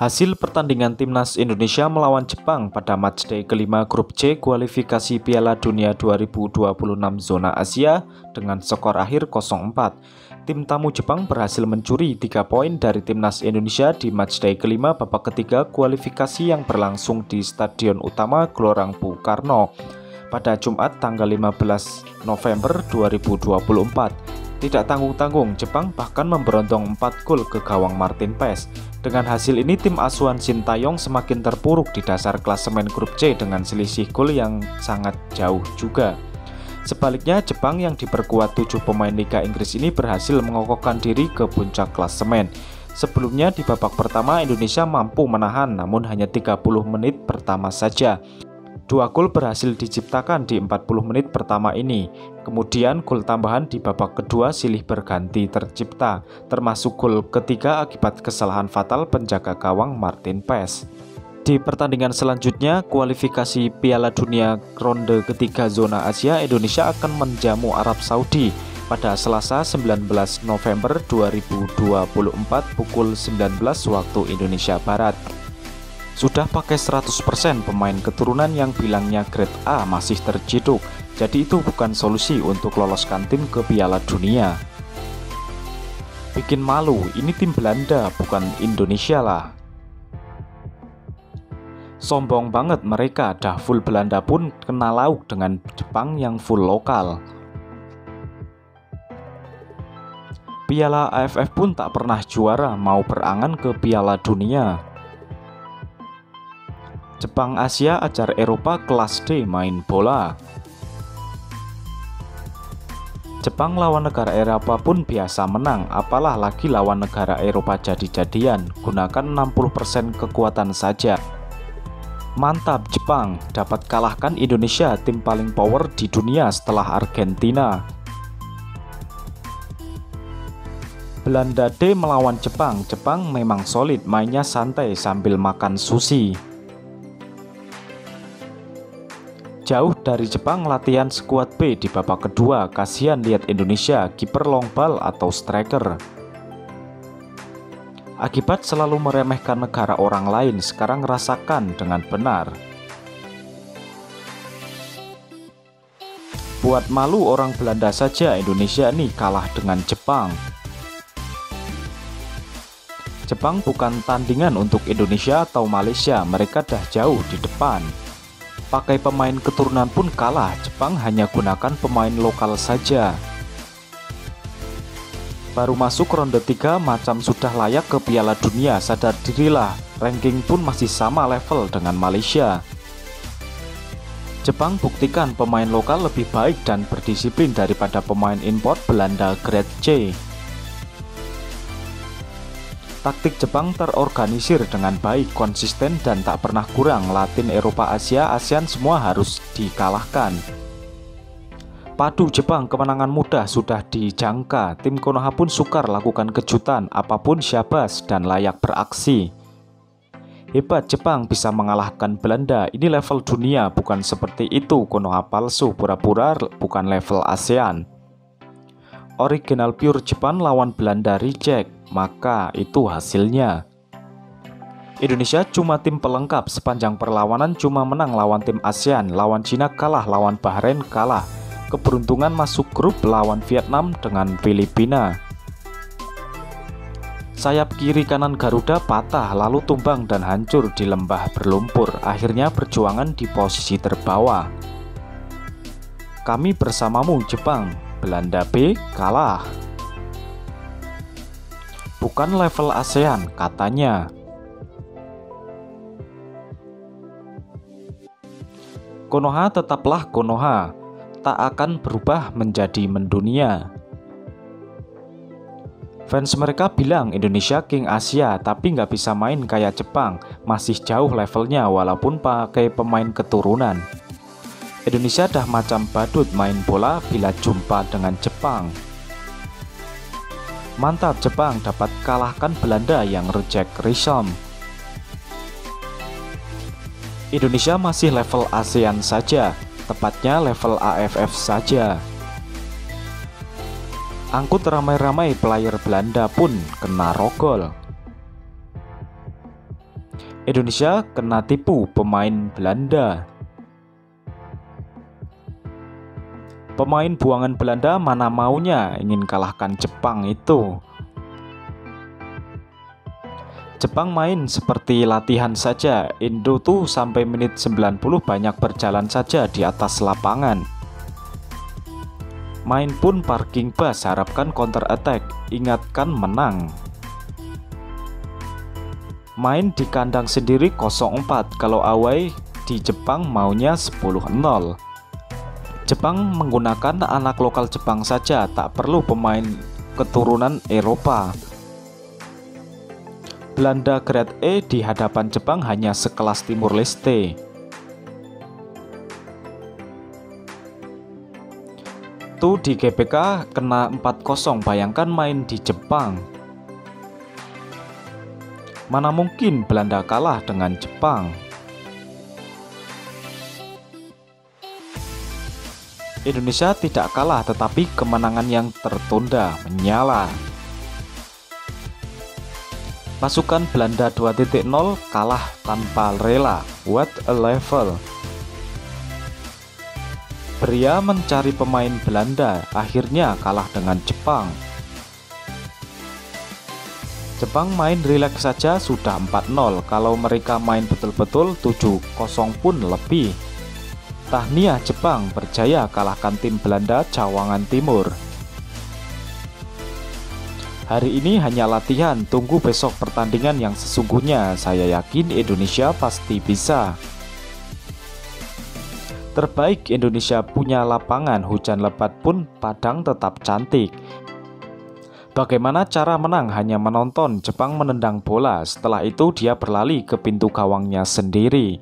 Hasil pertandingan timnas Indonesia melawan Jepang pada matchday kelima grup C kualifikasi Piala Dunia 2026 zona Asia dengan skor akhir 0-4. Tim tamu Jepang berhasil mencuri 3 poin dari timnas Indonesia di matchday kelima babak ketiga kualifikasi yang berlangsung di Stadion Utama Gelora Bung Karno pada Jumat tanggal 15 November 2024. Tidak tanggung-tanggung, Jepang bahkan memberondong 4 gol ke gawang Martin Paes. Dengan hasil ini, tim asuhan Sintayong semakin terpuruk di dasar klasemen grup C dengan selisih gol yang sangat jauh juga. Sebaliknya, Jepang yang diperkuat 7 pemain Liga Inggris ini berhasil mengokohkan diri ke puncak klasemen. Sebelumnya di babak pertama Indonesia mampu menahan, namun hanya 30 menit pertama saja. 2 gol berhasil diciptakan di 40 menit pertama ini. Kemudian gol tambahan di babak kedua silih berganti tercipta, termasuk gol ketiga akibat kesalahan fatal penjaga gawang Martin Paes. Di pertandingan selanjutnya, kualifikasi Piala Dunia ronde ketiga zona Asia, Indonesia akan menjamu Arab Saudi pada Selasa 19 November 2024 pukul 19 waktu Indonesia Barat. Sudah pakai 100% pemain keturunan yang bilangnya grade A masih terciduk, jadi itu bukan solusi untuk loloskan tim ke Piala Dunia. Bikin malu, ini tim Belanda bukan Indonesia lah. Sombong banget mereka, dah full Belanda pun kena lauk dengan Jepang yang full lokal. Piala AFF pun tak pernah juara, mau berangan ke Piala Dunia. Jepang Asia ajar Eropa kelas D main bola. Jepang lawan negara Eropa pun biasa menang, apalah lagi lawan negara Eropa jadi-jadian, gunakan 60% kekuatan saja. Mantap Jepang, dapat kalahkan Indonesia, tim paling power di dunia setelah Argentina. Belanda D melawan Jepang, Jepang memang solid, mainnya santai sambil makan sushi. Jauh dari Jepang latihan skuad B di babak kedua, kasihan lihat Indonesia, kiper long ball atau striker. Akibat selalu meremehkan negara orang lain, sekarang rasakan dengan benar. Buat malu orang Belanda saja, Indonesia nih kalah dengan Jepang. Jepang bukan tandingan untuk Indonesia atau Malaysia, mereka dah jauh di depan. Pakai pemain keturunan pun kalah, Jepang hanya gunakan pemain lokal saja. Baru masuk ronde 3 macam sudah layak ke Piala Dunia, sadar dirilah, ranking pun masih sama level dengan Malaysia. Jepang buktikan pemain lokal lebih baik dan berdisiplin daripada pemain import Belanda grade C. Taktik Jepang terorganisir dengan baik, konsisten dan tak pernah kurang. Latin, Eropa, Asia, ASEAN semua harus dikalahkan. Padu Jepang, kemenangan mudah sudah dijangka. Tim Konoha pun sukar lakukan kejutan, apapun syabas dan layak beraksi. Hebat Jepang bisa mengalahkan Belanda, ini level dunia, bukan seperti itu. Konoha palsu, pura-pura bukan level ASEAN. Original pure Jepang lawan Belanda reject, maka itu hasilnya. Indonesia cuma tim pelengkap, sepanjang perlawanan cuma menang lawan tim ASEAN, lawan Cina kalah, lawan Bahrain kalah. Keberuntungan masuk grup lawan Vietnam dengan Filipina. Sayap kiri kanan Garuda patah, lalu tumbang dan hancur di lembah berlumpur. Akhirnya perjuangan di posisi terbawah. Kami bersamamu Jepang, Belanda B kalah. Bukan level ASEAN katanya. Konoha tetaplah Konoha, tak akan berubah menjadi mendunia. Fans mereka bilang Indonesia King Asia, tapi nggak bisa main kayak Jepang, masih jauh levelnya walaupun pakai pemain keturunan. Indonesia dah macam badut main bola bila jumpa dengan Jepang. Mantap Jepang dapat kalahkan Belanda yang reject regime. Indonesia masih level ASEAN saja, tepatnya level AFF saja. Angkut ramai-ramai player Belanda pun kena rogol. Indonesia kena tipu pemain Belanda. Pemain buangan Belanda mana maunya ingin kalahkan Jepang itu. Jepang main seperti latihan saja. Indo tuh sampai menit 90 banyak berjalan saja di atas lapangan. Main pun parking bus, harapkan counter attack, ingatkan menang. Main di kandang sendiri 0-4, kalau away di Jepang maunya 10-0. Jepang menggunakan anak lokal Jepang saja, tak perlu pemain keturunan Eropa. Belanda Grade E di hadapan Jepang hanya sekelas Timur Leste. Tuh di GBK kena 4-0, bayangkan main di Jepang. Mana mungkin Belanda kalah dengan Jepang. Indonesia tidak kalah, tetapi kemenangan yang tertunda menyala. Pasukan Belanda 2.0 kalah tanpa rela. What a level. Pria mencari pemain Belanda, akhirnya kalah dengan Jepang. Jepang main rileks saja sudah 4-0, kalau mereka main betul-betul 7-0 pun lebih. Tahniah Jepang berjaya kalahkan tim Belanda Cawangan Timur. Hari ini hanya latihan, tunggu besok pertandingan yang sesungguhnya. Saya yakin Indonesia pasti bisa. Terbaik Indonesia punya lapangan, hujan lebat pun Padang tetap cantik. Bagaimana cara menang? Hanya menonton. Jepang menendang bola, setelah itu dia berlari ke pintu gawangnya sendiri.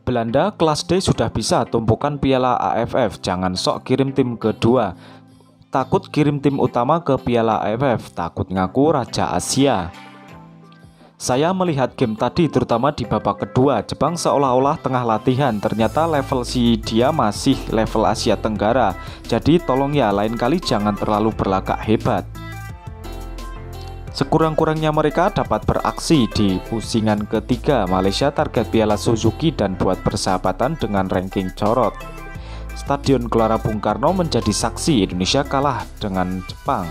Belanda kelas D sudah bisa tumpukan piala AFF, jangan sok kirim tim kedua. Takut kirim tim utama ke piala AFF, takut ngaku Raja Asia. Saya melihat game tadi terutama di babak kedua, Jepang seolah-olah tengah latihan, ternyata level si dia masih level Asia Tenggara. Jadi tolong ya, lain kali jangan terlalu berlagak hebat. Sekurang-kurangnya mereka dapat beraksi di pusingan ketiga. Malaysia target piala Suzuki dan buat persahabatan dengan ranking corot. Stadion Gelora Bung Karno menjadi saksi Indonesia kalah dengan Jepang.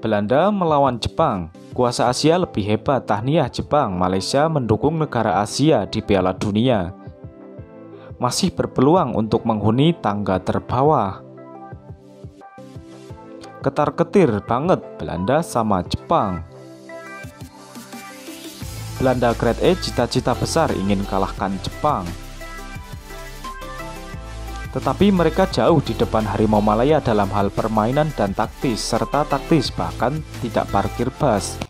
Belanda melawan Jepang, kuasa Asia lebih hebat, tahniah Jepang. Malaysia mendukung negara Asia di Piala Dunia, masih berpeluang untuk menghuni tangga terbawah. Ketar-ketir banget Belanda sama Jepang. Belanda Grade E cita-cita besar ingin kalahkan Jepang. Tetapi mereka jauh di depan Harimau Malaya dalam hal permainan dan taktis, serta taktis bahkan tidak parkir bus.